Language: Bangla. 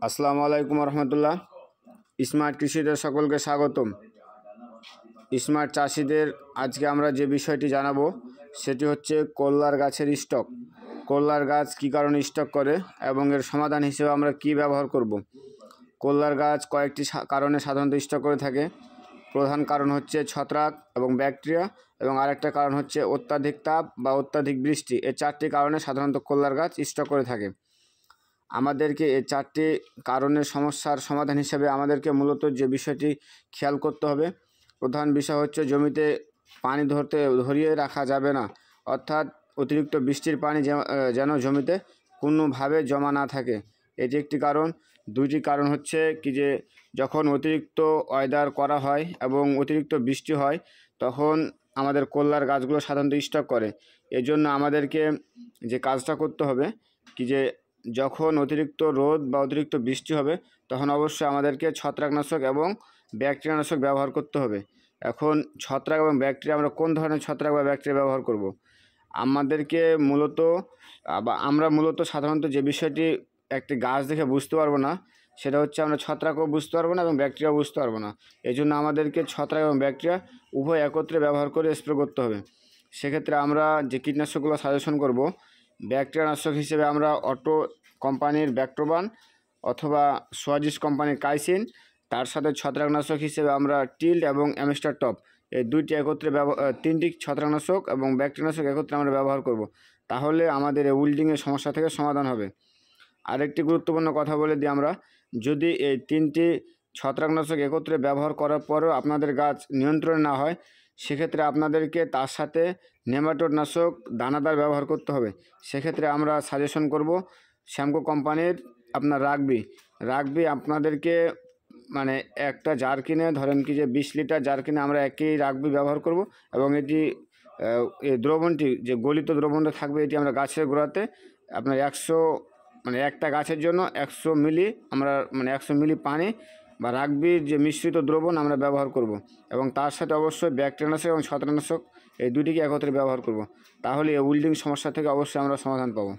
আসসালামু আলাইকুম রহমতুল্লাহ। স্মার্ট কৃষিদের সকলকে স্বাগতম। স্মার্ট চাষিদের আজকে আমরা যে বিষয়টি জানাবো সেটি হচ্ছে কল্লার গাছের স্টক। কল্লার গাছ কী কারণে স্টক করে এবং এর সমাধান হিসেবে আমরা কি ব্যবহার করব। কল্লার গাছ কয়েকটি কারণে সাধারণত স্টক করে থাকে। প্রধান কারণ হচ্ছে ছত্রাক এবং ব্যাকটেরিয়া, এবং আরেকটা কারণ হচ্ছে অত্যাধিক তাপ বা অত্যাধিক বৃষ্টি। এই চারটি কারণে সাধারণত কল্লার গাছ স্টক করে থাকে। আমাদেরকে এই চারটি কারণের সমস্যার সমাধান হিসেবে আমাদেরকে মূলত যে বিষয়টি খেয়াল করতে হবে, প্রধান বিষয় হচ্ছে জমিতে পানি ধরিয়ে রাখা যাবে না, অর্থাৎ অতিরিক্ত বৃষ্টির পানি যেন জমিতে কোনোভাবে জমা না থাকে, এটি একটি কারণ। দুইটি কারণ হচ্ছে কি যে যখন অতিরিক্ত ওয়েদার করা হয় এবং অতিরিক্ত বৃষ্টি হয় তখন আমাদের কল্লার গাছগুলো সাধারণত স্টক করে। এজন্য আমাদেরকে যে কাজটা করতে হবে কি যে যখন অতিরিক্ত রোদ বা অতিরিক্ত বৃষ্টি হবে তখন অবশ্যই আমাদেরকে ছত্রাকনাশক এবং ব্যাকটেরিয়ানাশক ব্যবহার করতে হবে। এখন ছত্রাক এবং ব্যাকটেরিয়া, আমরা কোন ধরনের ছত্রাক বা ব্যাকটেরিয়া ব্যবহার করব? আমরা মূলত সাধারণত যে বিষয়টি একটি গাছ দেখে বুঝতে পারবো না সেটা হচ্ছে আমরা ছত্রাকও বুঝতে পারবো না এবং ব্যাকটেরিয়াও বুঝতে পারবো না। এই জন্য আমাদেরকে ছত্রাক এবং ব্যাকটেরিয়া উভয় একত্রে ব্যবহার করে স্প্রে করতে হবে। সেক্ষেত্রে আমরা যে কীটনাশকগুলো সাজেশন করব, ব্যাকটেরিয়ানাশক হিসেবে আমরা অটো কোম্পানির ব্যাক্টোবান অথবা সোয়াজিস কোম্পানির কাইসিন, তার সাথে ছত্রাকনাশক হিসেবে আমরা টিল্ড এবং অ্যামিস্টার টপ, এই দুইটি একত্রে তিনটি ছত্রাকনাশক এবং ব্যাকটেরিয়ানাশক একত্রে আমরা ব্যবহার করব। তাহলে আমাদের এই উইল্ডিংয়ের সমস্যা থেকে সমাধান হবে। আরেকটি গুরুত্বপূর্ণ কথা বলে দিই আমরা, যদি এই তিনটি ছত্রাকনাশক একত্রে ব্যবহার করার পরেও আপনাদের গাছ নিয়ন্ত্রণে না হয়, সেক্ষেত্রে আপনাদেরকে তার সাথে নেমাটোড নাশক দানাদার ব্যবহার করতে হবে। সেক্ষেত্রে আমরা সাজেশন করব শ্যামকো কোম্পানির আপনার রাগবি আপনাদেরকে মানে একটা জার কিনে, ধরেন কি যে 20 লিটার জার কিনে আমরা একই রাগবি ব্যবহার করব এবং এটি এই দ্রবণটি যে গলিত দ্রবণটা থাকবে এটি আমরা গাছের গোড়াতে আপনার 100 একটা গাছের জন্য 100 মিলি আমরা 100 মিলি পানি বা রাগবির যে মিশ্রিত দ্রবণ আমরা ব্যবহার করব এবং তার সাথে অবশ্যই ব্যাকটেরিয়ানাশক এবং ছত্রাকনাশক এই দুটিকে একত্রে ব্যবহার করব। তাহলে এই উইল্ডিং সমস্যা থেকে অবশ্যই আমরা সমাধান পাবো।